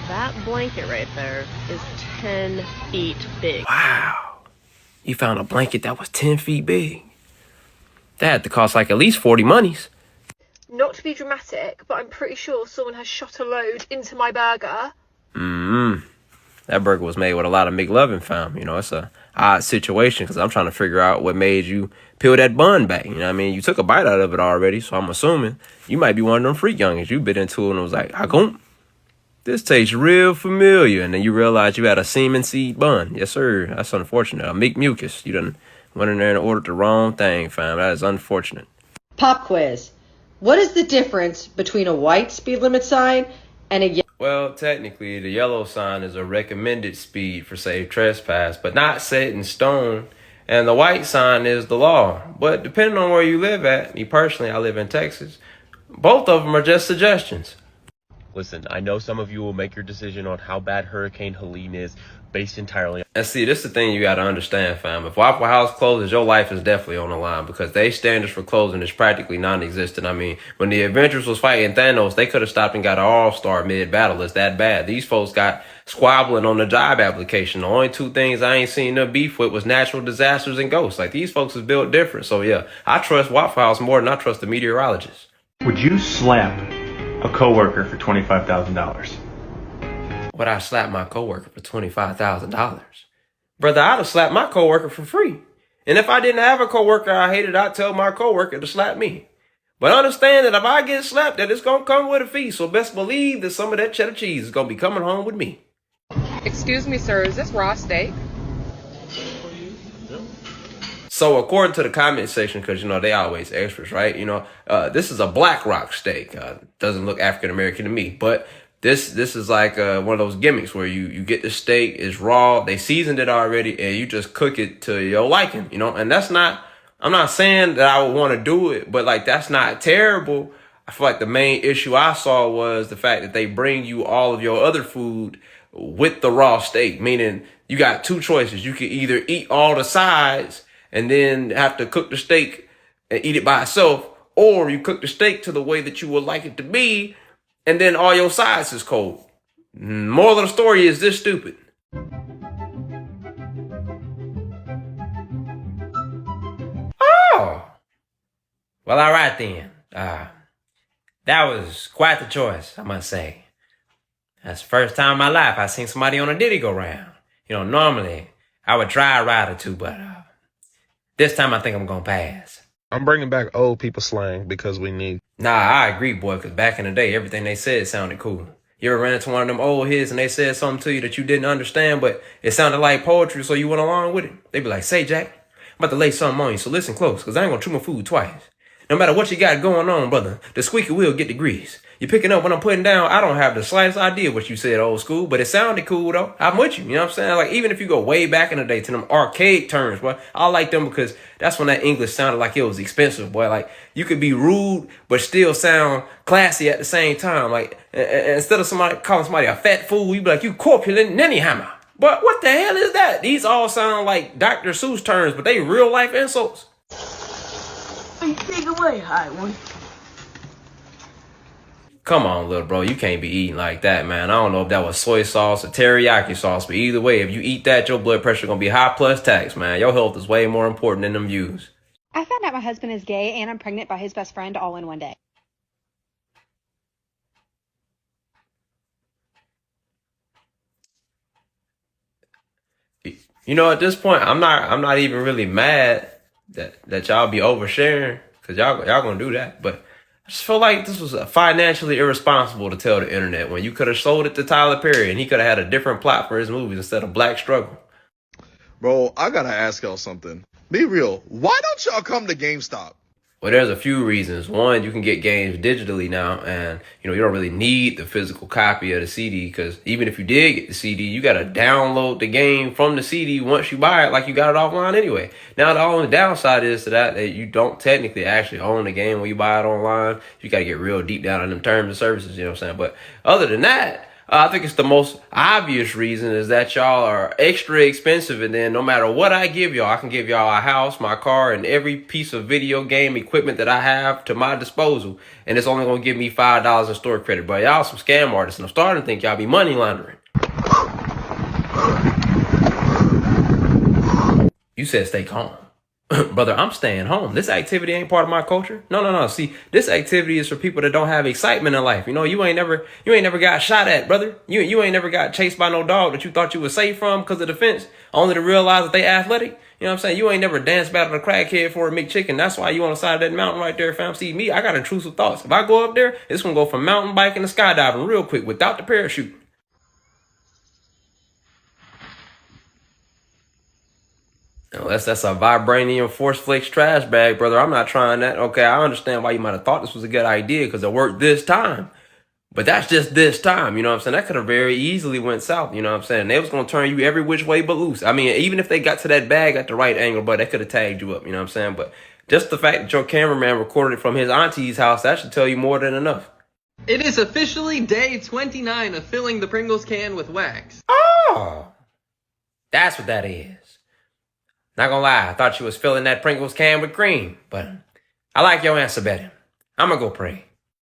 That blanket right there is 10 feet big. Wow. You found a blanket that was 10 feet big. That had to cost like at least 40 monies. Not to be dramatic, but I'm pretty sure someone has shot a load into my burger. That burger was made with a lot of McLovin, fam. You know, it's a odd situation because I'm trying to figure out what made you peel that bun back. You know what I mean? You took a bite out of it already, so I'm assuming you might be one of them freak youngins. You bit into it and was like, this tastes real familiar. And then you realize you had a semen seed bun. Yes, sir. That's unfortunate. A meat mucus. You done went in there and ordered the wrong thing, fam. That is unfortunate. Pop quiz. What is the difference between a white speed limit sign and a yellow? Well, technically, the yellow sign is a recommended speed for safe trespass, but not set in stone. And the white sign is the law. But depending on where you live at, me personally, I live in Texas, both of them are just suggestions. Listen, I know some of you will make your decision on how bad Hurricane Helene is based entirely on... And see, this is the thing you got to understand, fam. If Waffle House closes, your life is definitely on the line because their standards for closing is practically non-existent. I mean, when the Avengers was fighting Thanos, they could have stopped and got an all-star mid-battle. It's that bad. These folks got squabbling on the job application. The only two things I ain't seen them beef with was natural disasters and ghosts. Like, these folks is built different. So, yeah, I trust Waffle House more than I trust the meteorologists. Would you slap a coworker for $25,000? Would I slap my coworker for $25,000? Brother, I'd have slapped my coworker for free. And if I didn't have a coworker I hated, I'd tell my coworker to slap me. But understand that if I get slapped, that it's going to come with a fee. So best believe that some of that cheddar cheese is going to be coming home with me. Excuse me, sir, is this raw steak? So according to the comment section, because, you know, they always extras, right? You know, this is a Black Rock steak. Doesn't look African-American to me. But this is like one of those gimmicks where you get the steak, it's raw, they seasoned it already, and you just cook it to your liking, you know? And that's not, I'm not saying that I would want to do it, but, like, that's not terrible. I feel like the main issue I saw was the fact that they bring you all of your other food with the raw steak, meaning you got two choices. You can either eat all the sides and then have to cook the steak and eat it by itself, or you cook the steak to the way that you would like it to be, and then all your sides is cold. Moral of the story is this stupid. Oh. Well, all right then. That was quite the choice, I must say. That's the first time in my life I seen somebody on a Diddy go round. You know, normally I would try a ride or two, but this time I think I'm gonna pass. I'm bringing back old people slang because we need. Nah, I agree, boy, because back in the day, everything they said sounded cool. You ever ran into one of them old hits and they said something to you that you didn't understand, but it sounded like poetry, so you went along with it? They be like, say, Jack, I'm about to lay something on you, so listen close, because I ain't gonna chew my food twice. No matter what you got going on, brother, the squeaky wheel get the grease. You picking up what I'm putting down, I don't have the slightest idea what you said, old school, but it sounded cool, though. I'm with you, you know what I'm saying? Like, even if you go way back in the day to them arcade terms, boy, I like them because that's when that English sounded like it was expensive, boy. Like, you could be rude, but still sound classy at the same time. Like, instead of somebody calling somebody a fat fool, you be like, you corpulent ninny hammer. But what the hell is that? These all sound like Dr. Seuss terms, but they real life insults. Take away, high one. Come on, little bro. You can't be eating like that, man. I don't know if that was soy sauce or teriyaki sauce, but either way, if you eat that, your blood pressure gonna be high plus tax, man. Your health is way more important than them views. I found out my husband is gay and I'm pregnant by his best friend all in one day. You know, at this point, I'm not even really mad that y'all be oversharing, because y'all gonna do that. But I just feel like this was financially irresponsible to tell the internet when you could have sold it to Tyler Perry and he could have had a different plot for his movies instead of Black Struggle. Bro, I gotta ask y'all something. Be real. Why don't y'all come to GameStop? Well, there's a few reasons. One, you can get games digitally now, and you don't really need the physical copy of the CD, because even if you did get the CD, you got to download the game from the CD once you buy it, like you got it offline anyway. Now, the only downside is to that you don't technically actually own the game when you buy it online. You got to get real deep down in them terms and services, you know what I'm saying? But other than that, I think it's the most obvious reason is that y'all are extra expensive, and then no matter what I give y'all, I can give y'all a house, my car, and every piece of video game equipment that I have to my disposal, and it's only gonna give me $5 in store credit. But y'all some scam artists, and I'm starting to think y'all be money laundering. You said stay calm. Brother, I'm staying home. This activity ain't part of my culture. No. See, this activity is for people that don't have excitement in life. You know, you ain't never got shot at, brother. You ain't never got chased by no dog that you thought you was safe from because of the fence, only to realize that they athletic. You know what I'm saying? You ain't never danced battle a crackhead for a McChicken. That's why you on the side of that mountain right there, fam. See me, I got intrusive thoughts. If I go up there, it's gonna go from mountain biking to skydiving real quick without the parachute. Unless that's a vibranium force flex trash bag, brother. I'm not trying that. Okay, I understand why you might have thought this was a good idea because it worked this time. But that's just this time, you know what I'm saying? That could have very easily went south, you know what I'm saying? They was going to turn you every which way but loose. I mean, even if they got to that bag at the right angle, but they could have tagged you up, you know what I'm saying? But just the fact that your cameraman recorded it from his auntie's house, that should tell you more than enough. It is officially day 29 of filling the Pringles can with wax. Oh, that's what that is. Not gonna lie, I thought you was filling that Pringles can with cream, but I like your answer better. I'm gonna go pray.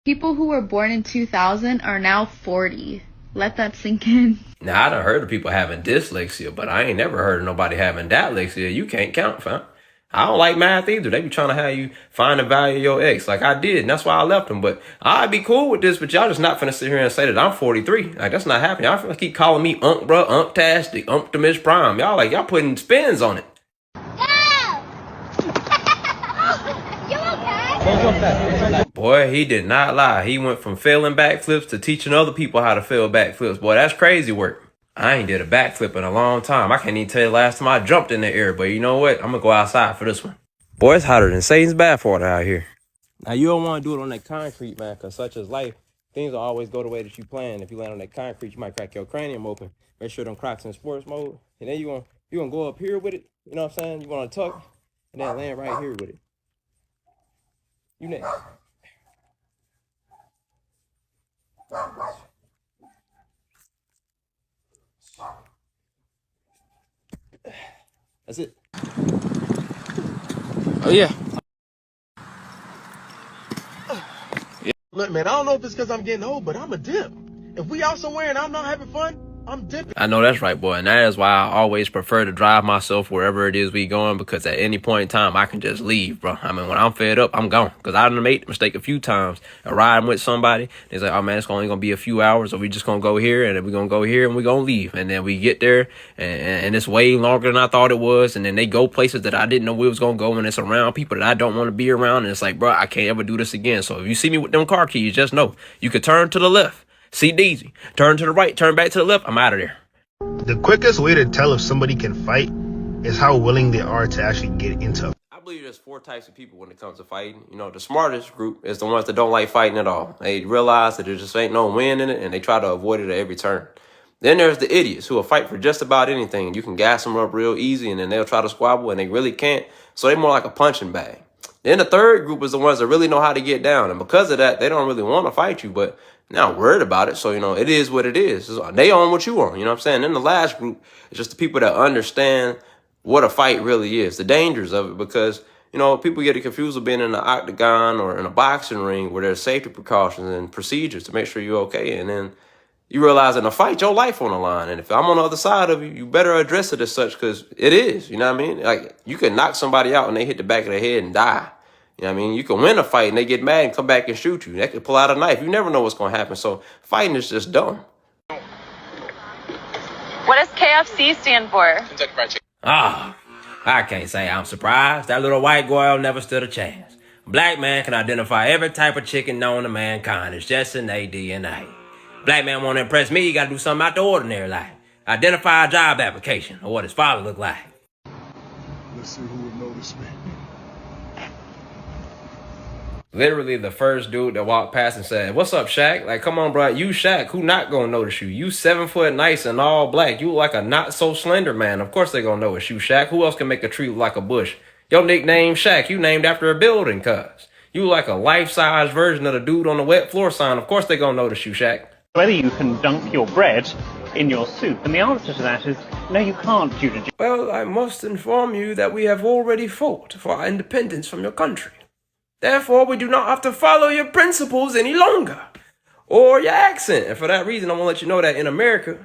People who were born in 2000 are now 40. Let that sink in. Now, I done heard of people having dyslexia, but I ain't never heard of nobody having dyslexia. You can't count, fam. I don't like math either. They be trying to have you find the value of your ex like I did, and that's why I left them. But I'd be cool with this, but y'all just not finna sit here and say that I'm 43. Like, that's not happening. Y'all finna keep calling me Unk, bruh, Unktastic, Umptimus Prime. Y'all putting spins on it. Boy, he did not lie. He went from failing backflips to teaching other people how to fail backflips. Boy, that's crazy work. I ain't did a backflip in a long time. I can't even tell you the last time I jumped in the air. But you know what? I'm going to go outside for this one. Boy, it's hotter than Satan's bathwater out here. Now, you don't want to do it on that concrete, man, because such as life, things will always go the way that you plan. If you land on that concrete, you might crack your cranium open. Make sure them Crocs in sports mode. And then you're gonna go up here with it. You know what I'm saying? You're going to tuck and then land right here with it. You next. That's it. Oh, yeah. Look, man, I don't know if it's because I'm getting old, but I'm a dip. If we out somewhere and I'm not having fun, I'm dipping. I know that's right, boy. And that is why I always prefer to drive myself wherever it is we going, because at any point in time, I can just leave, bro. I mean, when I'm fed up, I'm gone. Because I done made the mistake a few times of riding with somebody. It's like, oh, man, it's only going to be a few hours, or we just going to go here, and then we're going to go here, and we're going to leave. And then we get there, and it's way longer than I thought it was. And then they go places that I didn't know we was going to go, and it's around people that I don't want to be around. And it's like, bro, I can't ever do this again. So if you see me with them car keys, just know you could turn to the left, see Deezy, turn to the right, turn back to the left. I'm out of there. The quickest way to tell if somebody can fight is how willing they are to actually get into it. I believe there's 4 types of people when it comes to fighting. You know, the smartest group is the ones that don't like fighting at all. They realize that there just ain't no win in it, and they try to avoid it at every turn. Then there's the idiots who will fight for just about anything. You can gas them up real easy, and then they'll try to squabble, and they really can't. So they're more like a punching bag. Then the third group is the ones that really know how to get down. And because of that, they don't really want to fight you, but they're not worried about it. So, you know, it is what it is. They own what you own. You know what I'm saying? Then the last group is just the people that understand what a fight really is, the dangers of it. Because, you know, people get it confused with being in an octagon or in a boxing ring where there's safety precautions and procedures to make sure you're okay. And then you realize in a fight, your life on the line. And if I'm on the other side of you, you better address it as such, because it is. You know what I mean? Like, you can knock somebody out and they hit the back of their head and die. You know what I mean? You can win a fight and they get mad and come back and shoot you. They could pull out a knife. You never know what's going to happen. So fighting is just dumb. What does KFC stand for? Kentucky Fried Chicken. I can't say I'm surprised. That little white girl never stood a chance. A black man can identify every type of chicken known to mankind. It's just in their DNA. Black man want to impress me, you got to do something out the ordinary, like identify a job application or what his father looked like. Let's see who would notice me. Literally the first dude that walked past and said, "What's up, Shaq?" Like, come on, bro. You Shaq. Who not gonna notice you? You 7 foot nice and all black. You like a not so slender man. Of course they gonna notice you, Shaq. Who else can make a tree look like a bush? Your nickname Shaq. You named after a building, cuz. You like a life-size version of the dude on the wet floor sign. Of course they gonna notice you, Shaq. whether you can dunk your bread in your soup, and the answer to that is no, you can't, due to... Well, I must inform you that we have already fought for our independence from your country. Therefore, we do not have to follow your principles any longer, or your accent. And for that reason, I want to let you know that in America,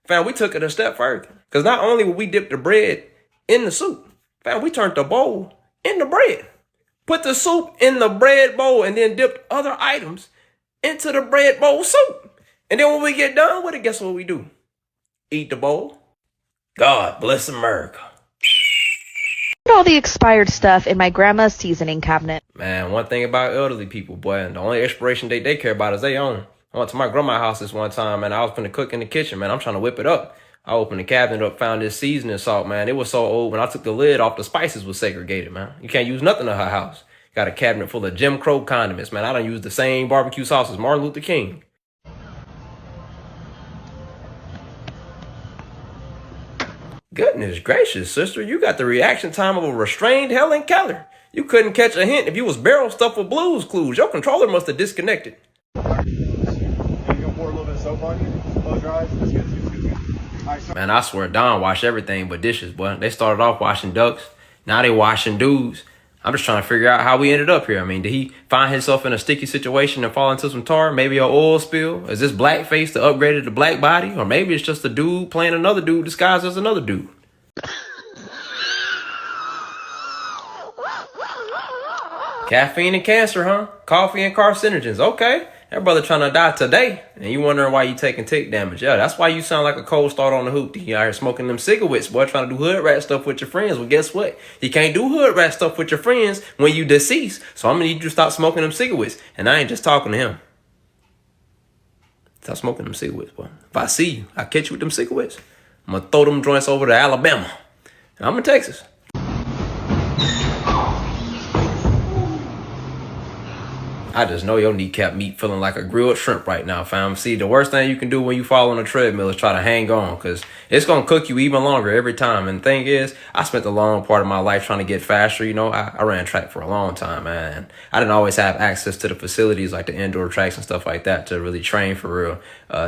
fam, we took it a step further. Because not only would we dip the bread in the soup, fam, we turned the bowl in the bread. Put the soup in the bread bowl and then dipped other items into the bread bowl soup. And then when we get done with it, guess what we do? Eat the bowl. God bless America. All the expired stuff in my grandma's seasoning cabinet. Man, one thing about elderly people, boy, and the only expiration date they care about is their own. I went to my grandma's house this one time, man. I was finna cook in the kitchen, man. I'm trying to whip it up. I opened the cabinet up, found this seasoning salt, man. It was so old. When I took the lid off, the spices was segregated, man. You can't use nothing in her house. Got a cabinet full of Jim Crow condiments, man. I done used the same barbecue sauce as Martin Luther King. Goodness gracious, sister. You got the reaction time of a restrained Helen Keller. You couldn't catch a hint if you was barrel stuffed with Blues Clues. Your controller must have disconnected. Man, I swear Don washed everything but dishes, boy. They started off washing ducks. Now they washing dudes. I'm just trying to figure out how we ended up here. I mean, did he find himself in a sticky situation and fall into some tar? Maybe an oil spill? Is this blackface the upgrade of the black body? Or maybe it's just a dude playing another dude disguised as another dude. Caffeine and cancer, huh? Coffee and carcinogens. Okay. That brother trying to die today. And you wondering why you taking tick damage. Yeah, that's why you sound like a cold start on the hoopty. You out here smoking them cigarettes, boy, trying to do hood rat stuff with your friends. Well, guess what? You can't do hood rat stuff with your friends when you deceased. So I'm going to need you to stop smoking them cigarettes. And I ain't just talking to him. Stop smoking them cigarettes, boy. If I see you, I catch you with them cigarettes. I'm going to throw them joints over to Alabama. And I'm in Texas. I just know your kneecap meat feeling like a grilled shrimp right now, fam. See, the worst thing you can do when you fall on a treadmill is try to hang on, because it's going to cook you even longer every time. And the thing is, I spent the long part of my life trying to get faster. You know, I ran track for a long time, man. I didn't always have access to the facilities like the indoor tracks and stuff like that to really train for real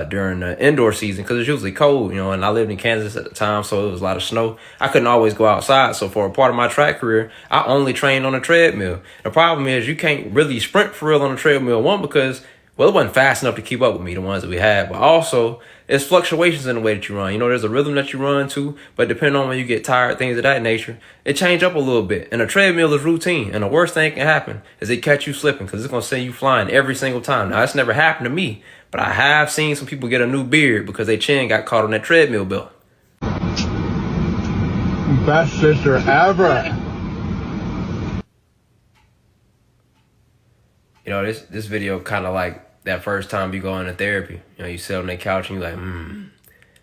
during the indoor season, because it's usually cold, you know, and I lived in Kansas at the time, so it was a lot of snow. I couldn't always go outside, so for a part of my track career, I only trained on a treadmill. The problem is you can't really sprint for real on a treadmill, one, because, well, it wasn't fast enough to keep up with me, the ones that we had, but also it's fluctuations in the way that you run. You know, there's a rhythm that you run to, but depending on when you get tired, things of that nature, it change up a little bit. And a treadmill is routine, and the worst thing that can happen is it catch you slipping, because it's going to send you flying every single time. Now, that's never happened to me, but I have seen some people get a new beard because their chin got caught on that treadmill belt. Best sister ever. You know, this video kind of like that first time you go into therapy. You know, you sit on that couch and you're like,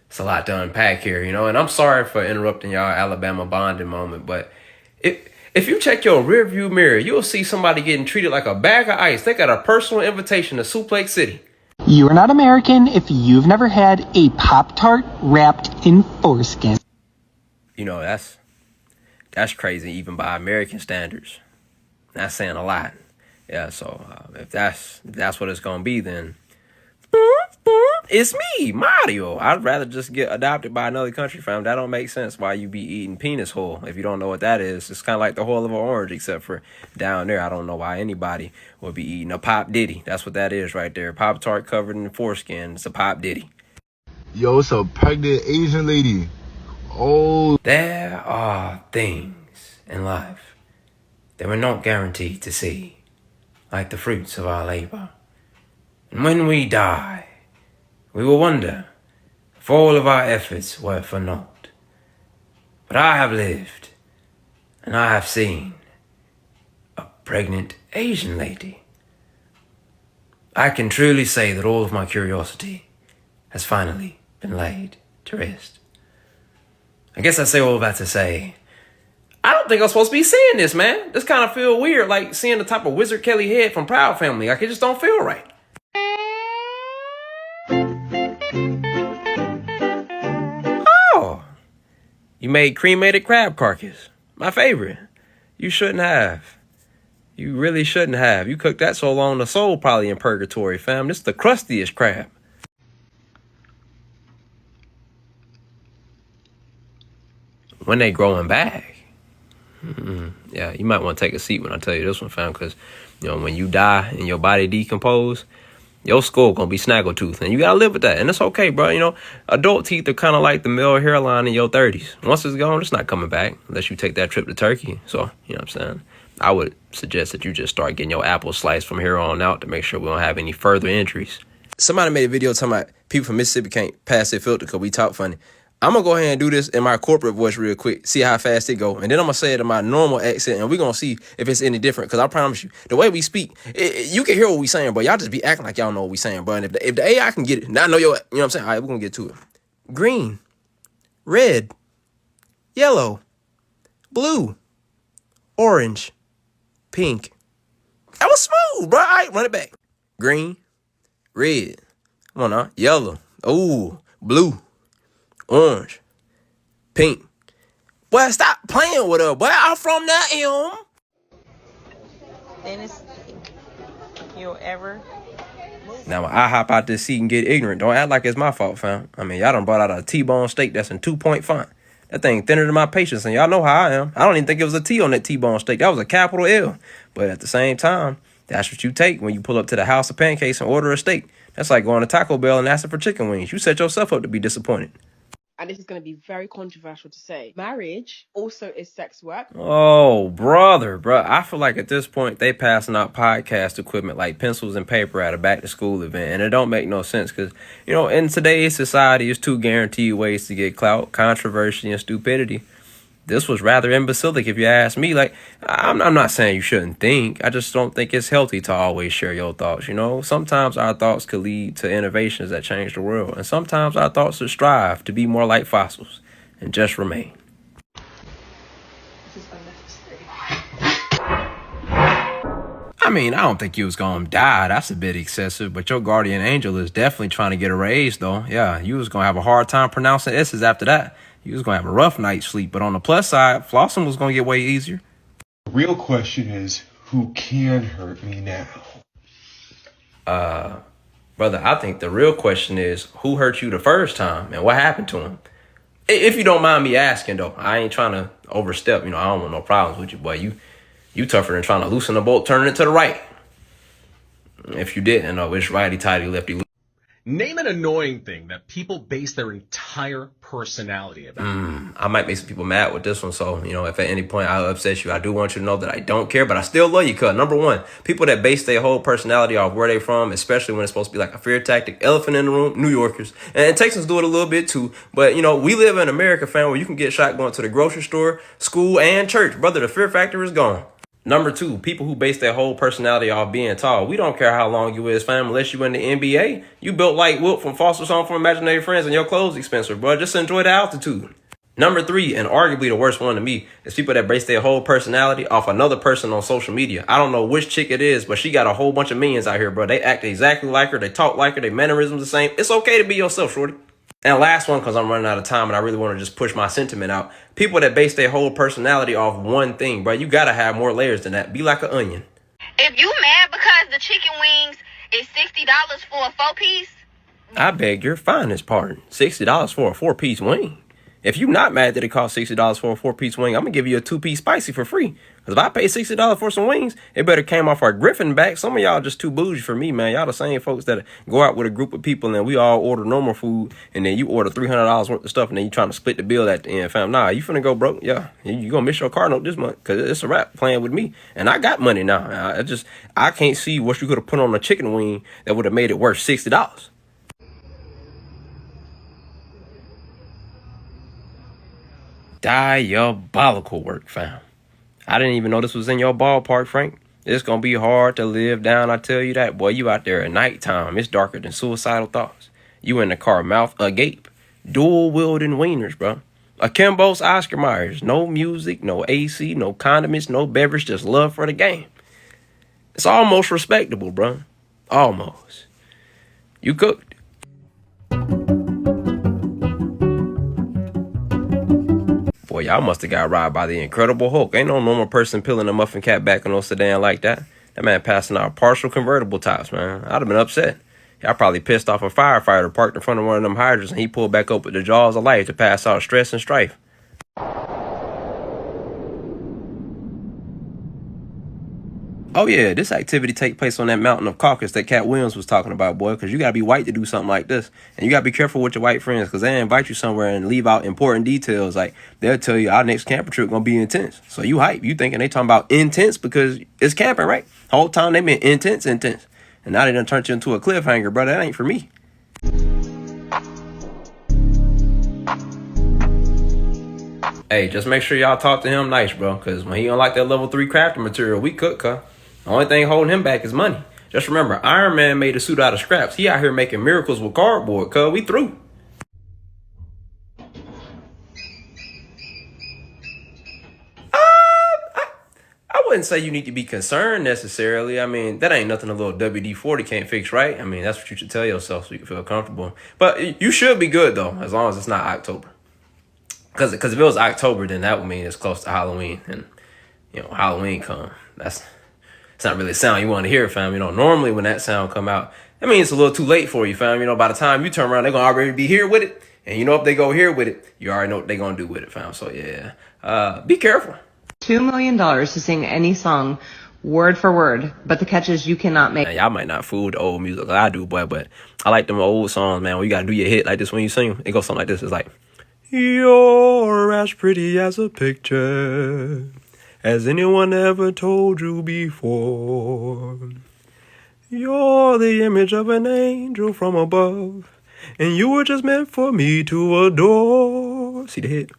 it's a lot to unpack here, you know. And I'm sorry for interrupting y'all Alabama bonding moment, but if you check your rearview mirror, you'll see somebody getting treated like a bag of ice. They got a personal invitation to Suplex City. You are not American if you've never had a Pop-Tart wrapped in foreskin. You know, that's crazy even by American standards. That's saying a lot. Yeah, so if that's what it's gonna be, then it's me, Mario. I'd rather just get adopted by another country, fam. That don't make sense why you be eating penis hull. If you don't know what that is, it's kind of like the hull of an orange, except for down there. I don't know why anybody would be eating a Pop Diddy. That's what that is right there. Pop-Tart covered in foreskin. It's a Pop Diddy. Yo, it's a pregnant Asian lady. Oh. There are things in life that we're not guaranteed to see, like the fruits of our labor. And when we die, we will wonder if all of our efforts were for naught. But I have lived, and I have seen a pregnant Asian lady. I can truly say that all of my curiosity has finally been laid to rest. I guess I say all that to say, I don't think I'm supposed to be seeing this, man. This kind of feel weird, like seeing the type of Wizard Kelly head from Proud Family. Like, it just don't feel right. Oh, you made cremated crab carcass. My favorite. You shouldn't have. You really shouldn't have. You cooked that so long, the soul probably in purgatory, fam. This is the crustiest crab. when they growing back, yeah, you might want to take a seat when I tell you this one, fam, because, you know, when you die and your body decompose, your skull gonna be snaggletooth, and you gotta live with that, and it's okay, bro. You know, adult teeth are kind of like the male hairline in your 30s. Once it's gone, it's not coming back unless you take that trip to Turkey. So, you know what I'm saying? I would suggest that you just start getting your apples sliced from here on out to make sure we don't have any further injuries. Somebody made a video talking about people from Mississippi can't pass their filter because we talk funny. I'm going to go ahead and do this in my corporate voice real quick, see how fast it go. And then I'm going to say it in my normal accent, and we're going to see if it's any different. Because I promise you, the way we speak, you can hear what we saying, but y'all just be acting like y'all know what we saying. But if the AI can get it, now I know you know what I'm saying? All right, we're going to get to it. Green, red, yellow, blue, orange, pink. That was smooth, bro. All right, run it back. Green, red, come on now, yellow, ooh, blue, orange, pink. Boy, stop playing with her. Boy, I'm from that Dennis, you'll ever. Now, when I hop out this seat and get ignorant, don't act like it's my fault, fam. I mean, y'all done brought out a T-bone steak that's in 2-point font. That thing thinner than my patience, and y'all know how I am. I don't even think it was a T on that T-bone steak. That was a capital L. But at the same time, that's what you take when you pull up to the House of Pancakes and order a steak. That's like going to Taco Bell and asking for chicken wings. You set yourself up to be disappointed. And this is going to be very controversial to say. Marriage also is sex work. Oh, brother. I feel like at this point, they passing out podcast equipment like pencils and paper at a back-to-school event. And it don't make no sense because, you know, in today's society, it's two guaranteed ways to get clout: controversy and stupidity. This was rather imbecilic if you ask me. Like, I'm not saying you shouldn't think. I just don't think it's healthy to always share your thoughts, you know? Sometimes our thoughts could lead to innovations that change the world. And sometimes our thoughts should strive to be more like fossils and just remain. I mean, I don't think you was gonna die. That's a bit excessive. But your guardian angel is definitely trying to get a raise, though. Yeah, you was gonna have a hard time pronouncing S's after that. You was going to have a rough night's sleep. But on the plus side, flossing was going to get way easier. The real question is, who can hurt me now? Brother, I think the real question is, who hurt you the first time and what happened to him? If you don't mind me asking, though, I ain't trying to overstep. You know, I don't want no problems with you, boy. You tougher than trying to loosen the bolt, turning it to the right. If you didn't know, it's righty-tighty, lefty-loosey. Name an annoying thing that people base their entire personality about. I might make some people mad with this one. So, you know, if at any point I upset you, I do want you to know that I don't care, but I still love you, cuz. Number one, people that base their whole personality off where they from, especially when it's supposed to be like a fear tactic, elephant in the room, New Yorkers. And Texans do it a little bit too. But, you know, we live in America, fam, where you can get shot going to the grocery store, school, and church. Brother, the fear factor is gone. Number two, people who base their whole personality off being tall. We don't care how long you is, fam, unless you in the NBA. You built like Wilt from Foster's Home for Imaginary Friends and your clothes expensive, bro. Just enjoy the altitude. Number three, and arguably the worst one to me, is people that base their whole personality off another person on social media. I don't know which chick it is, but she got a whole bunch of millions out here, bro. They act exactly like her. They talk like her. Their mannerisms the same. It's okay to be yourself, shorty. And last one, because I'm running out of time and I really want to just push my sentiment out. People that base their whole personality off one thing, bro. You got to have more layers than that. Be like an onion. If you mad because the chicken wings is $60 for a 4-piece. I beg your finest pardon. $60 for a 4-piece wing. If you not mad that it costs $60 for a 4-piece wing, I'm going to give you a 2-piece spicy for free. Because if I pay $60 for some wings, it better came off our Griffin back. Some of y'all just too bougie for me, man. Y'all the same folks that go out with a group of people and we all order normal food. And then you order $300 worth of stuff and then you trying to split the bill at the end, fam. Nah, you finna go broke. Yeah, you going to miss your car note this month because it's a wrap playing with me. And I got money now. I can't see what you could have put on a chicken wing that would have made it worth $60. Diabolical work, fam. I didn't even know this was in your ballpark, Frank. It's gonna be hard to live down, I tell you that. Boy, you out there at nighttime. It's darker than suicidal thoughts. You in the car, mouth agape. Dual-wielding wieners, bro. Akimbo's Oscar Myers. No music, no AC, no condiments, no beverage, just love for the game. It's almost respectable, bro. Almost. You cooked. Boy, y'all must have got robbed by the Incredible Hulk. Ain't no normal person peeling a muffin cap back in no sedan like that. That man passing out partial convertible tops, man. I'd have been upset. Y'all probably pissed off a firefighter parked in front of one of them hydrants and he pulled back up with the jaws of life to pass out stress and strife. Oh yeah, this activity take place on that mountain of Caucasus that Cat Williams was talking about, boy, because you got to be white to do something like this. And you got to be careful with your white friends because they invite you somewhere and leave out important details. Like, they'll tell you our next camping trip going to be intense. So you hype. You thinking they talking about intense because it's camping, right? The whole time they meant intense. And now they done turned you into a cliffhanger, bro. That ain't for me. Hey, just make sure y'all talk to him nice, bro, because when he don't like that level 3 crafting material, we cook, huh? The only thing holding him back is money. Just remember, Iron Man made a suit out of scraps. He out here making miracles with cardboard, cuz we through. I wouldn't say you need to be concerned necessarily. I mean, that ain't nothing a little WD-40 can't fix, right? I mean, that's what you should tell yourself so you can feel comfortable. But you should be good, though, as long as it's not October. Because if it was October, then that would mean it's close to Halloween. And, you know, Halloween come. It's not really a sound you want to hear, fam. You know, normally when that sound come out, that means it's a little too late for you, fam. You know, by the time you turn around, they're going to already be here with it. And you know, if they go here with it, you already know what they're going to do with it, fam. So, yeah, be careful. $2 million to sing any song word for word, but the catch is you cannot make. Man, y'all might not fool with the old music like I do, boy, but I like them old songs, man. When you got to do your hit like this when you sing them, it goes something like this. It's like, you're as pretty as a picture, as anyone ever told you before. You're the image of an angel from above, and you were just meant for me to adore. See the hit?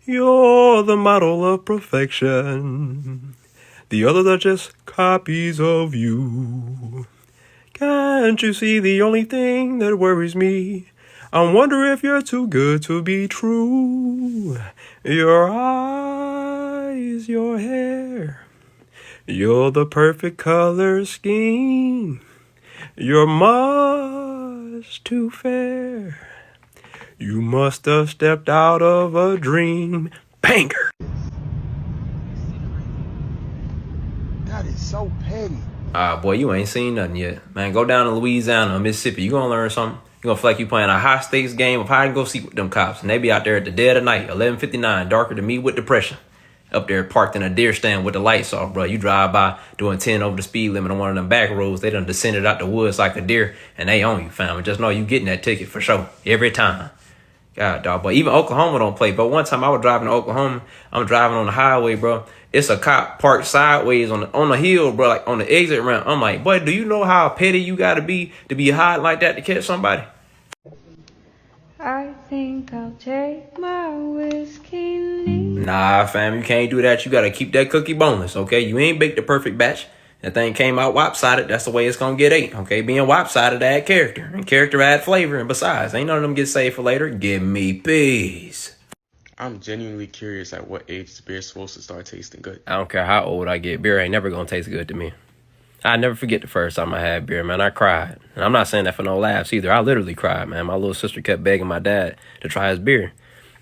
You're the model of perfection. The others are just copies of you. Can't you see the only thing that worries me? I wonder if you're too good to be true. Your eyes, your hair, you're the perfect color scheme. You're much too fair. You must have stepped out of a dream. Banger. That is so petty. Boy, you ain't seen nothing yet. Man, go down to Louisiana or Mississippi. You gonna learn something. You gonna feel like you playing a high stakes game of hide and go seek with them cops. And they be out there at the dead of night, 11:59, darker than me with depression. Up there parked in a deer stand with the lights off, bro. You drive by doing 10 over the speed limit on one of them back roads. They done descended out the woods like a deer, and they own you, fam. Just know you getting that ticket for sure. Every time. God, dog. But even Oklahoma don't play. But one time I was driving to Oklahoma. I'm driving on the highway, bro. It's a cop parked sideways on the hill, bro, like on the exit ramp. I'm like, boy, do you know how petty you got to be hiding like that to catch somebody? I think I'll take my whiskey. Nah, fam, you can't do that. You got to keep that cookie boneless, okay? You ain't baked the perfect batch. That thing came out lopsided. That's the way it's going to get ate, okay? Being lopsided add character, and character add flavor. And besides, ain't none of them get saved for later. Give me peace. I'm genuinely curious at what age is beer supposed to start tasting good. I don't care how old I get. Beer ain't never going to taste good to me. I never forget the first time I had beer, man. I cried. And I'm not saying that for no laughs either. I literally cried, man. My little sister kept begging my dad to try his beer.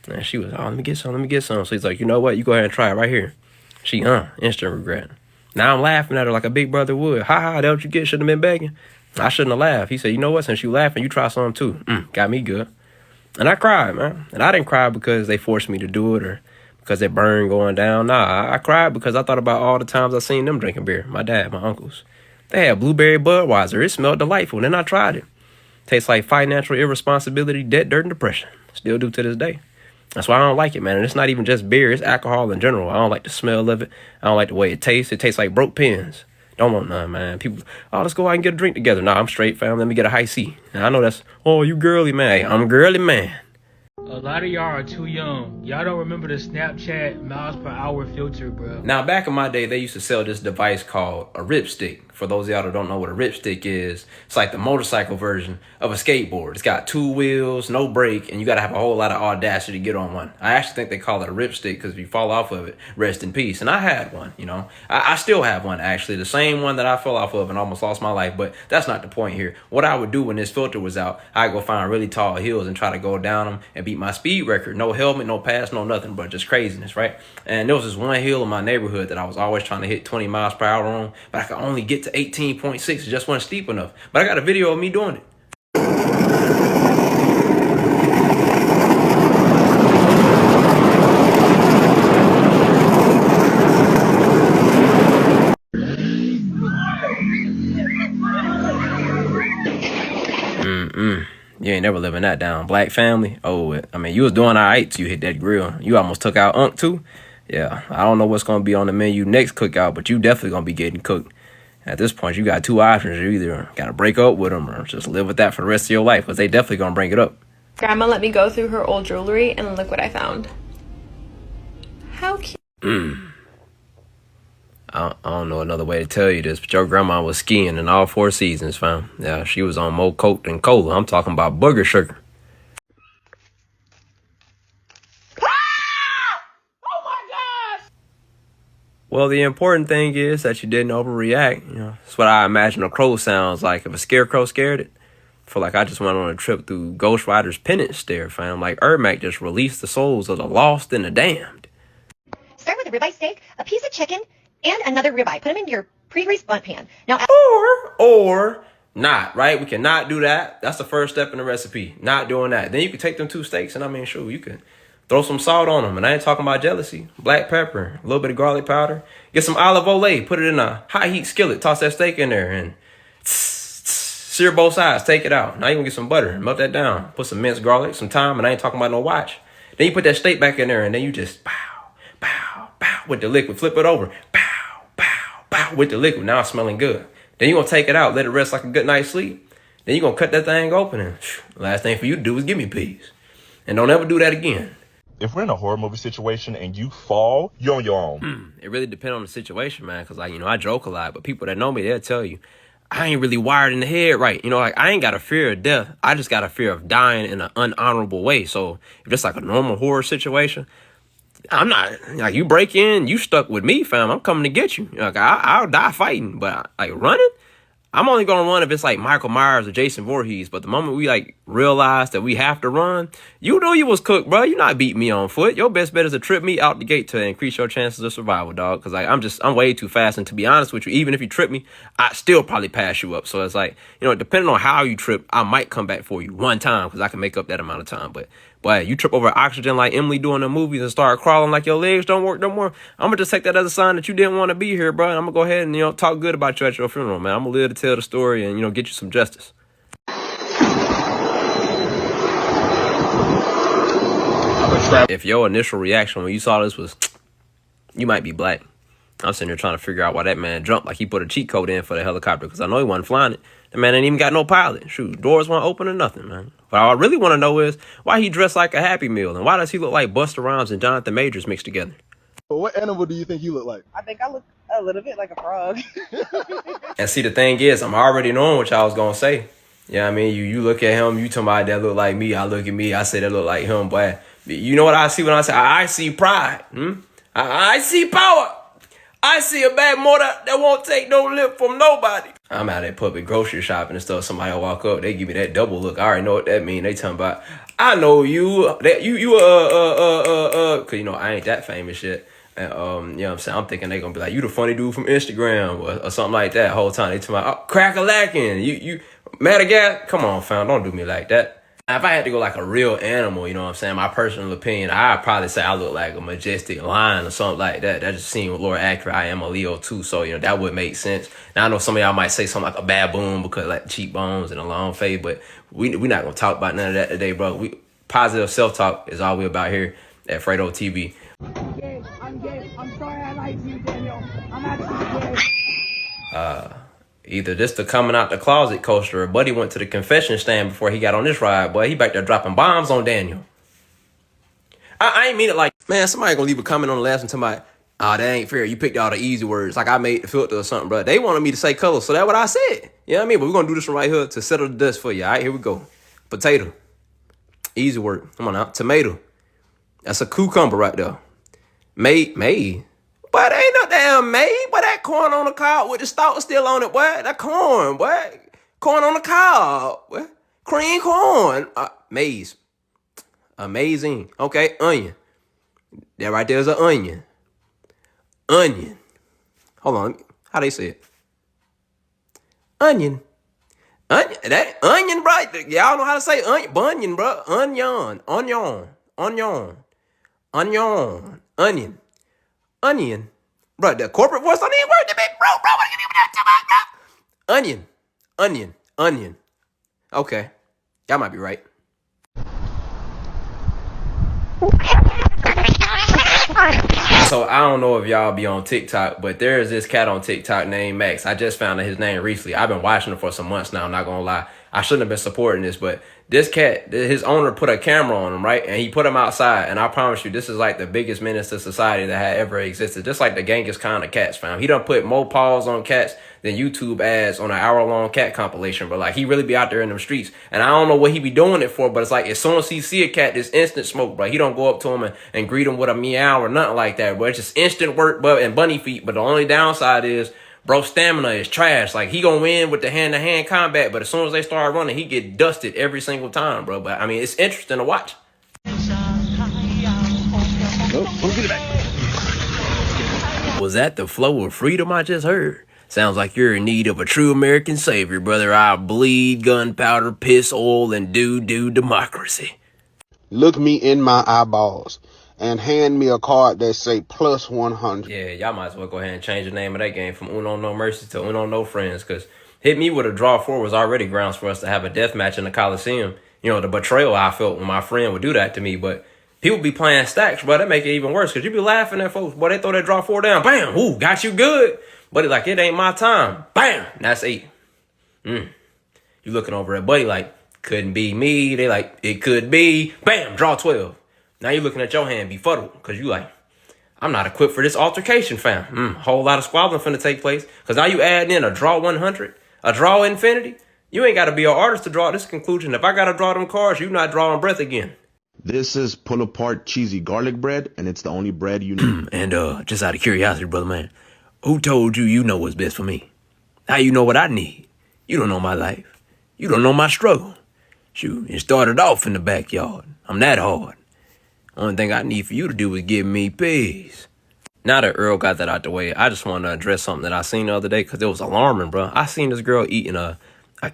And she was, oh, let me get some. So he's like, you know what? You go ahead and try it right here. She, instant regret. Now I'm laughing at her like a big brother would. Ha ha, that what you get? Shouldn't have been begging. I shouldn't have laughed. He said, you know what? Since you laughing, you try some too. Got me good. And I cried, man. And I didn't cry because they forced me to do it or because it burned going down. Nah, I cried because I thought about all the times I seen them drinking beer. My dad, my uncles. They had blueberry Budweiser. It smelled delightful. And then I tried it. Tastes like financial irresponsibility, debt, dirt, and depression. Still do to this day. That's why I don't like it, man. And it's not even just beer. It's alcohol in general. I don't like the smell of it. I don't like the way it tastes. It tastes like broke pins. Don't want none, man. People, oh, let's go out and get a drink together. Nah, I'm straight, fam. Let me get a high C. And I know that's, oh, you girly, man. Hey, I'm a girly, man. A lot of y'all are too young. Y'all don't remember the Snapchat miles per hour filter, bro. Now, back in my day, they used to sell this device called a ripstick. For those of y'all that don't know what a ripstick is, it's like the motorcycle version of a skateboard. It's got 2 wheels, no brake, and you got to have a whole lot of audacity to get on one. I actually think they call it a ripstick because if you fall off of it, rest in peace. And I had one, you know. I still have one, actually. The same one that I fell off of and almost lost my life, but that's not the point here. What I would do when this filter was out, I'd go find really tall hills and try to go down them and beat my speed record. No helmet, no pass, no nothing, but just craziness, right? And there was this one hill in my neighborhood that I was always trying to hit 20 miles per hour on, but I could only get to 18.6. It just wasn't steep enough. But I got a video of me doing it. never living that down. Black family. Oh, I mean, you was doing all right till you hit that grill. You almost took out Unc too. Yeah, I don't know what's gonna be on the menu next cookout, but you definitely gonna be getting cooked. At this point, you got two options. You either gotta break up with them or just live with that for the rest of your life, because they definitely gonna bring it up. Grandma let me go through her old jewelry, and look what I found. How cute. I don't know another way to tell you this, but your grandma was skiing in all 4 seasons, fam. Yeah, she was on more coke than cola. I'm talking about booger sugar. Well, the important thing is that you didn't overreact. You know, that's what I imagine a crow sounds like if a scarecrow scared it. I feel like I just went on a trip through Ghost Rider's penance stare, fam. Like Ermac just released the souls of the lost and the damned. Start with a ribeye steak, a piece of chicken, and another ribeye. Put them in your pre-greased bunt pan. Now, Or not, right? We cannot do that. That's the first step in the recipe. Not doing that. Then you can take them 2 steaks, and I mean, sure, you can throw some salt on them. And I ain't talking about jealousy. Black pepper, a little bit of garlic powder. Get some olive oil, put it in a high heat skillet, toss that steak in there, and sear both sides, take it out. Now you gonna get some butter, melt that down, put some minced garlic, some thyme, and I ain't talking about no watch. Then you put that steak back in there, and then you just pow with the liquid, flip it over, pow with the liquid. Now it's smelling good. Then you gonna take it out, let it rest like a good night's sleep. Then you gonna cut that thing open, and last thing for you to do is give me peas. And don't ever do that again. If we're in a horror movie situation and you fall, you're on your own. It really depends on the situation, man. Because, like, you know, I joke a lot, but people that know me, they'll tell you, I ain't really wired in the head right. You know, like, I ain't got a fear of death. I just got a fear of dying in an unhonorable way. So if it's like a normal horror situation, I'm not, like, you break in, you stuck with me, fam. I'm coming to get you. Like, I'll die fighting. But, like, running? I'm only going to run if it's like Michael Myers or Jason Voorhees. But the moment we like realize that we have to run, you know you was cooked, bro. You not beat me on foot. Your best bet is to trip me out the gate to increase your chances of survival, dog. Because like I'm way too fast. And to be honest with you, even if you trip me, I still probably pass you up. So it's like, you know, depending on how you trip, I might come back for you one time because I can make up that amount of time. But you trip over oxygen like Emily doing the movies and start crawling like your legs don't work no more, I'm going to just take that as a sign that you didn't want to be here, bro. And I'm going to go ahead and, you know, talk good about you at your funeral, man. I'm going to live to tell the story and, you know, get you some justice. If your initial reaction when you saw this was, you might be black, I'm sitting here trying to figure out why that man jumped like he put a cheat code in for the helicopter because I know he wasn't flying it. The man ain't even got no pilot. Shoot, doors weren't open or nothing, man. What I really want to know is why he dressed like a Happy Meal and why does he look like Busta Rhymes and Jonathan Majors mixed together? But what animal do you think you look like? I think I look a little bit like a frog. And see, the thing is, I'm already knowing what y'all was going to say. Yeah, I mean, you look at him, you talking about that look like me. I look at me, I say that look like him, boy. You know what I see when I say, I see pride. I see power. I see a bad motor that won't take no lip from nobody. I'm out at public grocery shopping and stuff. Somebody will walk up, they give me that double look. I already know what that mean. They talking about, I know you, that cause you know I ain't that famous yet. And you know what I'm saying? I'm thinking they gonna be like, you the funny dude from Instagram or something like that. Whole time they talking about, crack-a-lackin', you Madagascar. Come on, fam, don't do me like that. If I had to go like a real animal, you know what I'm saying, my personal opinion, I'd probably say I look like a majestic lion or something like that. That just seemed more accurate. I am a Leo too, so, you know, that would make sense. Now, I know some of y'all might say something like a baboon because like cheekbones and a long face, but we're not going to talk about none of that today, bro. Positive self-talk is all we about here at FredoTV. I'm gay. I'm sorry I lied to you, Daniel. I'm actually gay. Either this the coming out the closet coaster or Buddy went to the confession stand before he got on this ride, boy. He back there dropping bombs on Daniel. I ain't mean it like, man, somebody gonna leave a comment on the last one to my, that ain't fair. You picked all the easy words. Like I made the filter or something, bro. They wanted me to say color, so that's what I said. You know what I mean? But we're gonna do this one right here to settle the dust for you. All right, here we go. Potato. Easy word. Come on now. Tomato. That's a cucumber right there. Made. But ain't no damn made. But that corn on the cob with the stalk still on it, boy. That corn, boy. Corn on the cob, boy. Cream corn. Maize. Amazing. Okay, onion. That right there is an onion. Onion. Hold on. How they say it? Onion. Onion. That onion, bro. Y'all know how to say onion. Bunyan, bro. Onion. Onion. Bro, the corporate voice don't even work to me, bro. What you do with that to my bro? Onion. Okay. Y'all might be right. So I don't know if y'all be on TikTok, but there is this cat on TikTok named Max. I just found out his name recently. I've been watching him for some months now, I'm not gonna lie. I shouldn't have been supporting this, but this cat, his owner put a camera on him, right? And he put him outside. And I promise you, this is like the biggest menace to society that had ever existed. Just like the Genghis Khan of cats, fam. He done put more paws on cats than YouTube ads on an hour-long cat compilation. But like, he really be out there in them streets. And I don't know what he be doing it for, but it's like, as soon as he see a cat, this instant smoke, bro. He don't go up to him and greet him with a meow or nothing like that, bro. It's just instant work, bro, and bunny feet. But the only downside is, bro, stamina is trash. Like, he gonna win with the hand-to-hand combat, but as soon as they start running, he get dusted every single time, bro. But, I mean, it's interesting to watch. Was that the flow of freedom I just heard? Sounds like you're in need of a true American savior, brother. I bleed gunpowder, piss oil, and do democracy. Look me in my eyeballs and hand me a card that say plus 100. Yeah, y'all might as well go ahead and change the name of that game from Uno No Mercy to Uno No Friends, because hit me with a draw 4 was already grounds for us to have a death match in the Coliseum. You know, the betrayal I felt when my friend would do that to me, but people be playing stacks, bro. That make it even worse, because you be laughing at folks. Boy, they throw that draw 4 down. Bam! Ooh, got you good. Buddy like, it ain't my time. Bam! That's 8. You looking over at Buddy like, couldn't be me. They like, it could be. Bam! Draw 12. Now you looking at your hand befuddled, because you like, I'm not equipped for this altercation, fam. Whole lot of squabbling finna take place, because now you add in a draw 100, a draw infinity. You ain't got to be an artist to draw this conclusion. If I got to draw them cards, you not drawing breath again. This is pull apart cheesy garlic bread, and it's the only bread you need. And just out of curiosity, brother man, who told you know what's best for me? How you know what I need? You don't know my life. You don't know my struggle. Shoot, it started off in the backyard. I'm that hard. Only thing I need for you to do is give me peace. Now that Earl got that out the way, I just want to address something that I seen the other day, because it was alarming, bro. I seen this girl eating a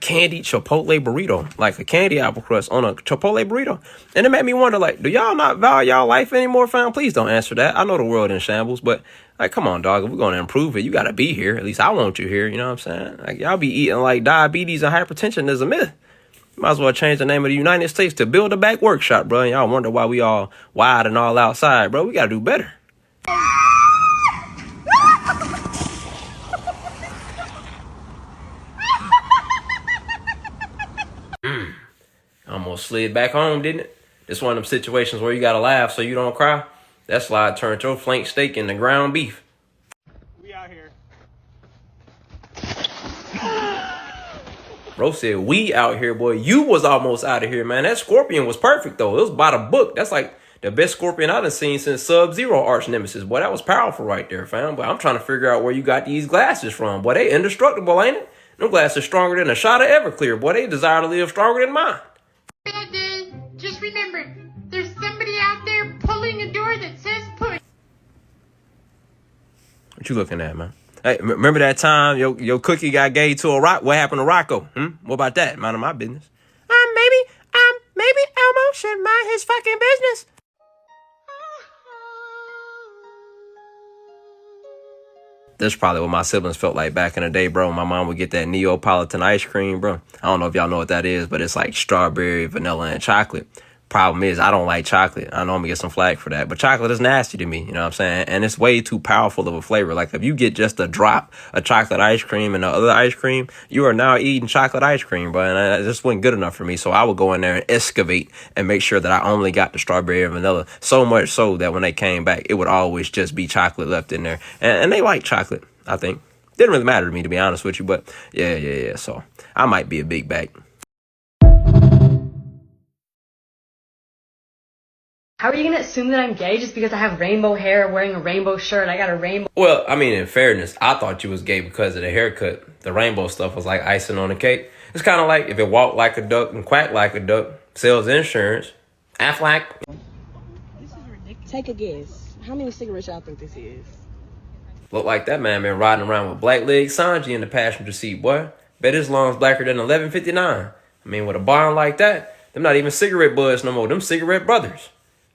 candied Chipotle burrito, like a candy apple crust on a Chipotle burrito. And it made me wonder, like, do y'all not value y'all life anymore, fam? Please don't answer that. I know the world in shambles, but, like, come on, dog. If we're going to improve it, you got to be here. At least I want you here, you know what I'm saying? Like, y'all be eating like diabetes and hypertension is a myth. You might as well change the name of the United States to Build a Back Workshop, bro. And y'all wonder why we all wide and all outside, bro. We got to do better. Almost slid back home, didn't it? It's one of them situations where you got to laugh so you don't cry. That slide turned your flank steak into ground beef. We out here. Bro said, we out here, boy. You was almost out of here, man. That scorpion was perfect, though. It was by the book. That's like the best scorpion I've seen since Sub-Zero arch nemesis. Boy, that was powerful right there, fam. But I'm trying to figure out where you got these glasses from. Boy, they indestructible, ain't it? Them glasses stronger than a shot of Everclear. Boy, they desire to live stronger than mine. Bad day. Just remember, there's somebody out there pulling a door that says push. What you looking at, man? Hey, remember that time your cookie got gave to a rock? What happened to Rocco? What about that? Mind of my business. Maybe Elmo should mind his fucking business. That's probably what my siblings felt like back in the day, bro. My mom would get that Neapolitan ice cream, bro. I don't know if y'all know what that is, but it's like strawberry, vanilla, and chocolate. Problem is, I don't like chocolate. I know I'm gonna get some flack for that, but chocolate is nasty to me, you know what I'm saying? And it's way too powerful of a flavor. Like, if you get just a drop of chocolate ice cream and the other ice cream, you are now eating chocolate ice cream, bro. And it just wasn't good enough for me. So I would go in there and excavate and make sure that I only got the strawberry and vanilla. So much so that when they came back, it would always just be chocolate left in there. And they like chocolate, I think. Didn't really matter to me, to be honest with you, but yeah. So I might be a big bag. How are you going to assume that I'm gay just because I have rainbow hair, wearing a rainbow shirt, I got a rainbow... Well, I mean, in fairness, I thought you was gay because of the haircut. The rainbow stuff was like icing on the cake. It's kind of like if it walked like a duck and quacked like a duck, sells insurance. Aflac. This is ridiculous. Take a guess. How many cigarettes y'all think this is? Look like that man been riding around with black leg Sanji in the passenger seat, boy. Bet his lungs blacker than 1159. I mean, with a barn like that, them not even cigarette buds no more. Them cigarette brothers.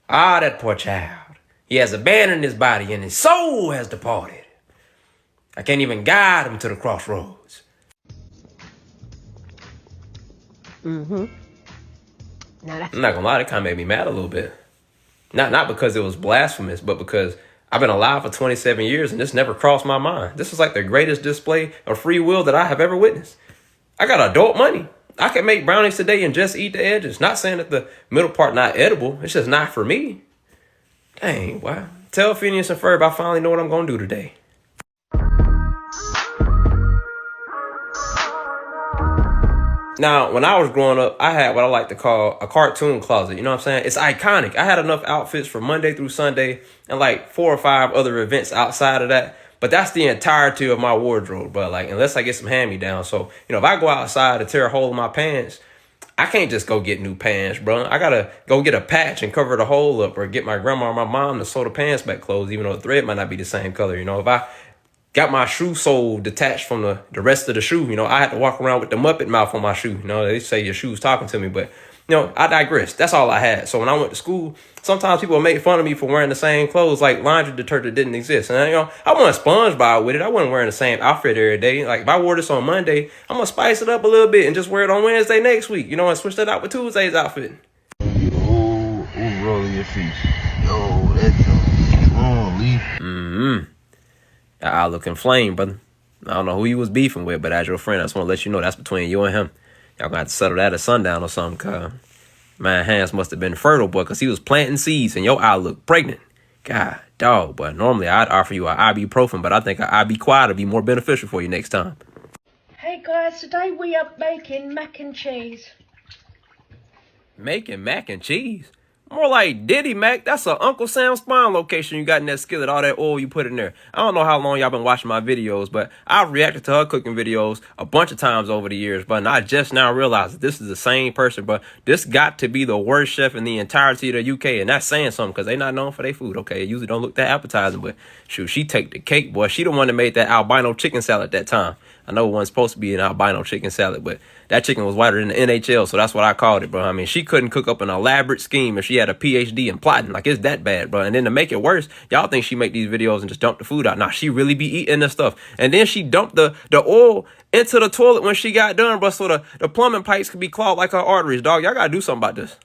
Ah, that poor child. He has abandoned his body and his soul has departed. I can't even guide him to the crossroads. Now I'm not gonna lie, that kind of made me mad a little bit. Not because it was blasphemous, but because I've been alive for 27 years and this never crossed my mind. This is like the greatest display of free will that I have ever witnessed. I got adult money. I can make brownies today and just eat the edges. Not saying that the middle part not edible. It's just not for me. Dang, wow. Tell Phineas and Ferb I finally know what I'm going to do today. Now, when I was growing up, I had what I like to call a cartoon closet. You know what I'm saying? It's iconic. I had enough outfits from Monday through Sunday and like 4 or 5 other events outside of that. But that's the entirety of my wardrobe, bro. Like, unless I get some hand-me-downs. So, you know, if I go outside to tear a hole in my pants, I can't just go get new pants, bro. I gotta go get a patch and cover the hole up, or get my grandma or my mom to sew the pants back closed, even though the thread might not be the same color. You know, if I got my shoe sole detached from the rest of the shoe, you know, I had to walk around with the Muppet mouth on my shoe. You know, they say your shoe's talking to me, but, you know, I digress. That's all I had. So when I went to school, sometimes people would make fun of me for wearing the same clothes, like laundry detergent didn't exist. And, you know, I wasn't SpongeBob with it. I wasn't wearing the same outfit every day. Like, if I wore this on Monday, I'm going to spice it up a little bit and just wear it on Wednesday next week, you know, and switch that out with Tuesday's outfit. Yo, roll your feet. Yo, that's strong, Lee. I look inflamed, brother. I don't know who you was beefing with, but as your friend, I just want to let you know that's between you and him. Y'all gonna have to settle that at sundown or something, cuz. Man, Hans must have been fertile, boy, because he was planting seeds and your eye looked pregnant. God, dog, but normally I'd offer you an ibuprofen, but I think an ibuquiet would be more beneficial for you next time. Hey guys, today we are making mac and cheese. Making mac and cheese? More like Diddy Mac. That's a Uncle Sam Spine location you got in that skillet, all that oil you put in there. I don't know how long y'all been watching my videos, but I've reacted to her cooking videos a bunch of times over the years, but I just now realized that this is the same person, but this got to be the worst chef in the entirety of the UK, and that's saying something because they not known for their food, okay? It usually don't look that appetizing, but shoot, she take the cake, boy. She the one that made that albino chicken salad that time. I know it wasn't supposed to be an albino chicken salad, but that chicken was whiter than the NHL, so that's what I called it, bro. I mean, she couldn't cook up an elaborate scheme if she had a PhD in plotting. Like, it's that bad, bro. And then to make it worse, y'all think she make these videos and just dump the food out. Nah, she really be eating this stuff. And then she dumped the oil into the toilet when she got done, bro, so the plumbing pipes could be clogged like her arteries, dog. Y'all gotta do something about this.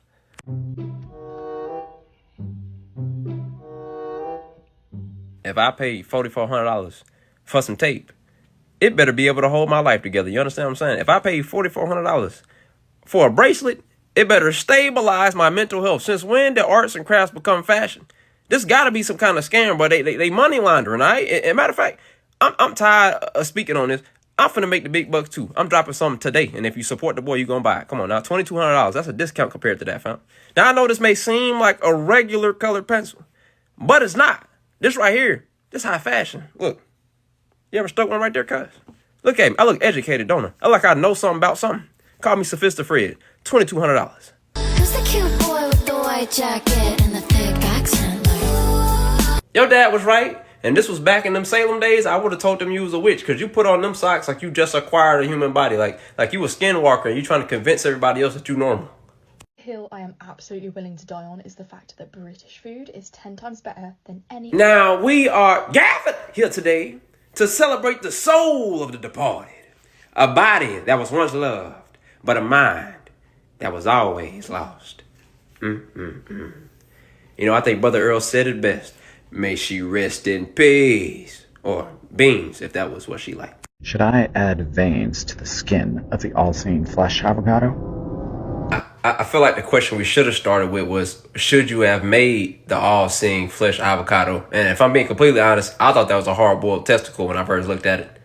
If I paid $4,400 for some tape, it better be able to hold my life together. You understand what I'm saying? If I paid $4,400 for a bracelet, it better stabilize my mental health. Since when did arts and crafts become fashion? This got to be some kind of scam, bro. They money laundering, all right? And matter of fact, I'm tired of speaking on this. I'm finna make the big bucks too. I'm dropping something today, and if you support the boy, you gonna buy it. Come on now, $2,200. That's a discount compared to that, fam. Now I know this may seem like a regular colored pencil, but it's not. This right here, this high fashion. Look. You ever stuck one right there, cuz? Look at me. I look educated, don't I? I look like I know something about something. Call me Sophisticated. $2,200. Who's the cute boy with the white jacket and the thick accent? Your dad was right. And this was back in them Salem days. I would have told them you was a witch, because you put on them socks like you just acquired a human body. Like you a skinwalker and you trying to convince everybody else that you normal. Hill I am absolutely willing to die on is the fact that British food is 10 times better than any... Now we are gathered here today to celebrate the soul of the departed. A body that was once loved, but a mind that was always lost. You know, I think Brother Earl said it best. May she rest in peace. Or beans, if that was what she liked. Should I add veins to the skin of the all-seeing flesh avocado? I feel like the question we should have started with was, should you have made the all-seeing flesh avocado? And if I'm being completely honest, I thought that was a hard-boiled testicle when I first looked at it.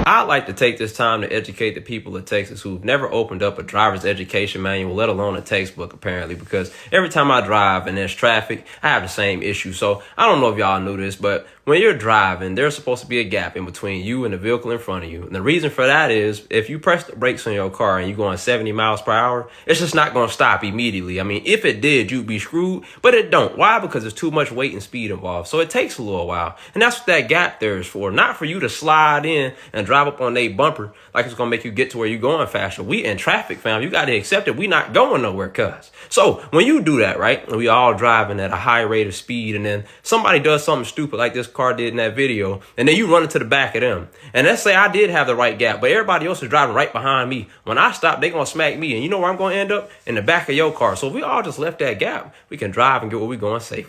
I'd like to take this time to educate the people of Texas who've never opened up a driver's education manual, let alone a textbook, apparently, because every time I drive and there's traffic, I have the same issue. So I don't know if y'all knew this, but when you're driving, there's supposed to be a gap in between you and the vehicle in front of you. And the reason for that is if you press the brakes on your car and you're going 70 miles per hour, it's just not going to stop immediately. I mean, if it did, you'd be screwed, but it don't. Why? Because there's too much weight and speed involved. So it takes a little while. And that's what that gap there is for. Not for you to slide in and drive up on a bumper like it's going to make you get to where you're going faster. We in traffic, fam. You got to accept it. We not going nowhere, cuz. So when you do that, right, and we all driving at a high rate of speed, and then somebody does something stupid like this car did in that video. And then you run into the back of them. And let's say I did have the right gap, but everybody else is driving right behind me. When I stop, they gonna smack me. And you know where I'm gonna end up? In the back of your car. So if we all just left that gap, we can drive and get where we going safe.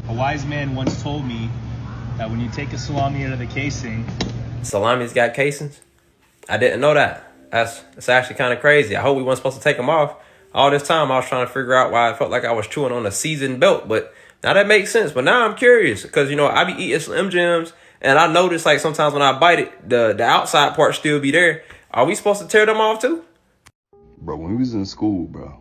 A wise man once told me that when you take a salami out of the casing... Salami's got casings? I didn't know that. That's actually kind of crazy. I hope we weren't supposed to take them off. All this time I was trying to figure out why I felt like I was chewing on a seasoned belt, but now that makes sense. But now I'm curious because, you know, I be eating Slim Jims and I notice like sometimes when I bite it, the outside part still be there. Are we supposed to tear them off too? Bro, when we was in school, bro,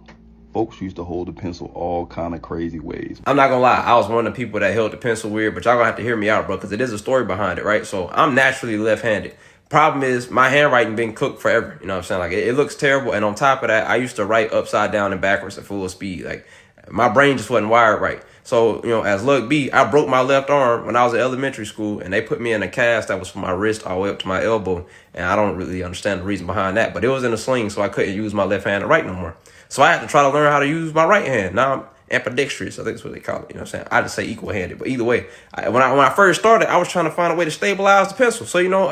folks used to hold the pencil all kind of crazy ways. I'm not gonna lie, I was one of the people that held the pencil weird, but y'all gonna have to hear me out, bro, because it is a story behind it, right? So I'm naturally left-handed. Problem is, my handwriting been cooked forever. You know what I'm saying? Like, it looks terrible. And on top of that, I used to write upside down and backwards at full speed. Like, my brain just wasn't wired right. So, you know, as luck be, I broke my left arm when I was in elementary school, and they put me in a cast that was from my wrist all the way up to my elbow. And I don't really understand the reason behind that, but it was in a sling, so I couldn't use my left hand to write no more. So I had to try to learn how to use my right hand. Now I'm ambidextrous, I think that's what they call it. You know what I'm saying? I just say equal-handed, but either way, when I first started, I was trying to find a way to stabilize the pencil. So, you know,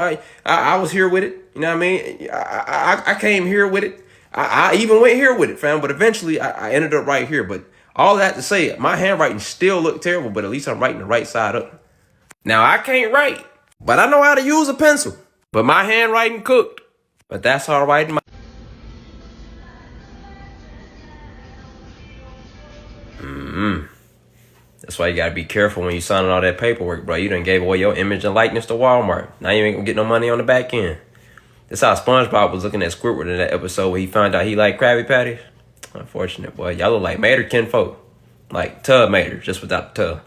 I was here with it. You know what I mean? I came here with it. I even went here with it, fam. But eventually, I ended up right here. But all that to say, my handwriting still looked terrible, but at least I'm writing the right side up. Now, I can't write, but I know how to use a pencil. But my handwriting cooked. But that's all right. That's why you gotta be careful when you signing all that paperwork, bro. You done gave away your image and likeness to Walmart. Now you ain't gonna get no money on the back end. That's how SpongeBob was looking at Squidward in that episode where he found out he liked Krabby Patties. Unfortunate, boy. Y'all look like Mater kinfolk. Like Tub Mater, just without the tub.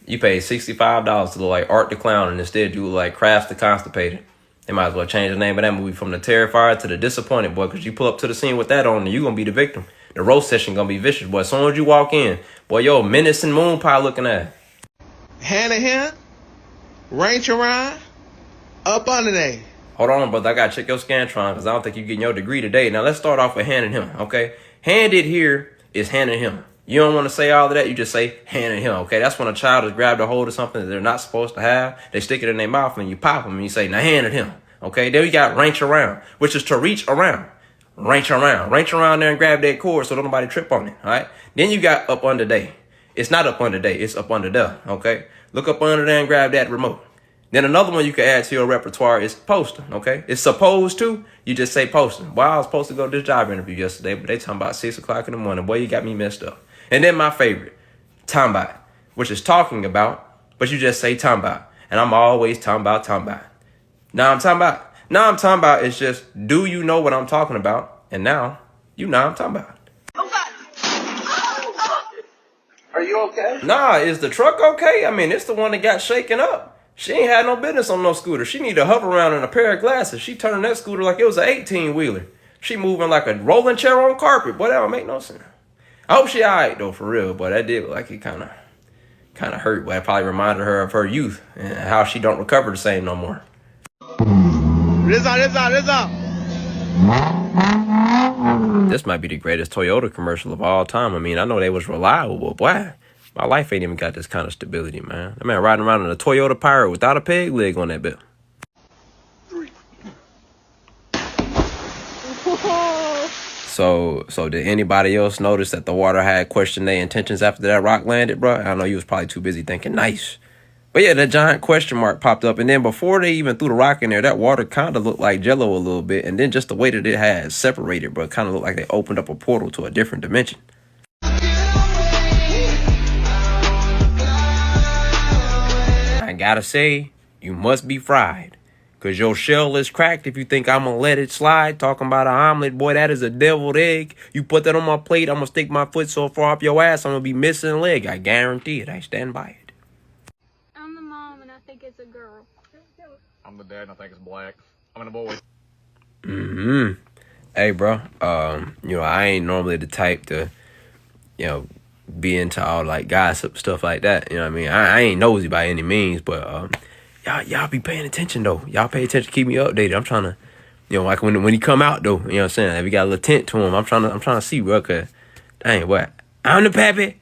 You paid $65 to look like Art the Clown, and instead you look like Crafts the Constipated. They might as well change the name of that movie from The Terrifier to The Disappointed, boy, because you pull up to the scene with that on and you going to be the victim. The roast session going to be vicious, boy. As soon as you walk in, boy, yo, menacing moon pie looking at. Hand in hand, range around, up under there. Hold on, brother. I got to check your Scantron because I don't think you're getting your degree today. Now, let's start off with hand in him, okay? Handed here is hand in him. You don't want to say all of that. You just say hand in him, okay? That's when a child has grabbed a hold of something that they're not supposed to have. They stick it in their mouth and you pop them and you say, now hand in him, okay? Then you got reach around, which is to reach around. Reach around. Reach around there and grab that cord so don't nobody trip on it, all right? Then you got up under day. It's not up under day. It's up under there, okay? Look up under there and grab that remote. Then another one you can add to your repertoire is poster, okay? It's supposed to, you just say poster. Well, I was supposed to go to this job interview yesterday, but they talking about 6 o'clock in the morning. Boy, you got me messed up. And then my favorite, talking about, which is talking about, but you just say talking about. And I'm always talking about. Now I'm talking about is just, do you know what I'm talking about? And now, you know what I'm talking about. Are you okay? Nah, is the truck okay? I mean, it's the one that got shaken up. She ain't had no business on no scooter. She need to hover around in a pair of glasses. She turning that scooter like it was an 18-wheeler. She moving like a rolling chair on carpet. Boy, that don't make no sense. I hope she alright though, for real, but that did look like it kind of hurt. But it probably reminded her of her youth and how she don't recover the same no more. This might be the greatest Toyota commercial of all time. I mean, I know they was reliable, but boy, my life ain't even got this kind of stability, man. That man riding around in a Toyota Pirate without a peg leg on that bit. So did anybody else notice that the water had questioned their intentions after that rock landed, bro? I know you was probably too busy thinking nice. But yeah, that giant question mark popped up. And then before they even threw the rock in there, that water kind of looked like Jello a little bit. And then just the way that it had separated, bro, it kind of looked like they opened up a portal to a different dimension. I gotta say, you must be fried. Because your shell is cracked if you think I'm going to let it slide. Talking about an omelet, boy, that is a deviled egg. You put that on my plate, I'm going to stick my foot so far up your ass, I'm going to be missing a leg. I guarantee it. I stand by it. I'm the mom and I think it's a girl. I'm the dad and I think it's black. I'm in a boy. Hey, bro. You know, I ain't normally the type to, you know, be into all, like, gossip, stuff like that. You know what I mean? I ain't nosy by any means, but, Y'all be paying attention, though. Y'all pay attention, keep me updated. I'm trying to, you know, like when he come out, though, you know what I'm saying? If we got a little tint to him, I'm trying to see, bro, cause Dang, what? I'm the pappy.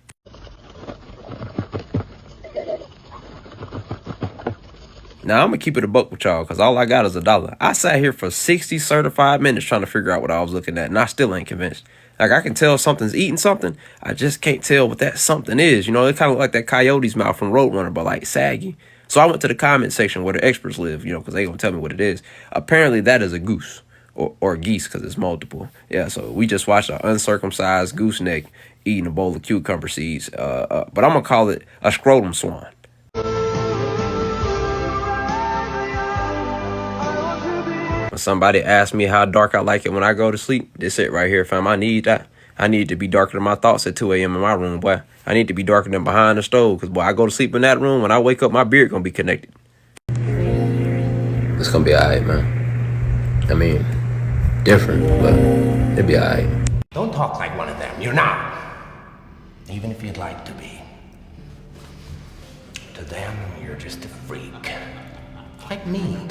Now, I'm going to keep it a buck with y'all because all I got is $1. I sat here for 60 certified minutes trying to figure out what I was looking at, and I still ain't convinced. Like, I can tell something's eating something. I just can't tell what that something is. You know, it kind of like that coyote's mouth from Roadrunner, but like saggy. So I went to the comment section where the experts live, you know, because they going to tell me what it is. Apparently, that is a goose or geese because it's multiple. Yeah, so we just watched an uncircumcised gooseneck eating a bowl of cucumber seeds. But I'm going to call it a scrotum swan. When somebody asked me how dark I like it when I go to sleep, this it right here, fam. I need that. I need to be darker than my thoughts at 2 a.m. in my room, boy. I need to be darker than behind the stove, because, boy, I go to sleep in that room. When I wake up, my beard going to be connected. It's going to be all right, man. I mean, different, but it'll be all right. Don't talk like one of them. You're not. Even if you'd like to be. To them, you're just a freak. Like me.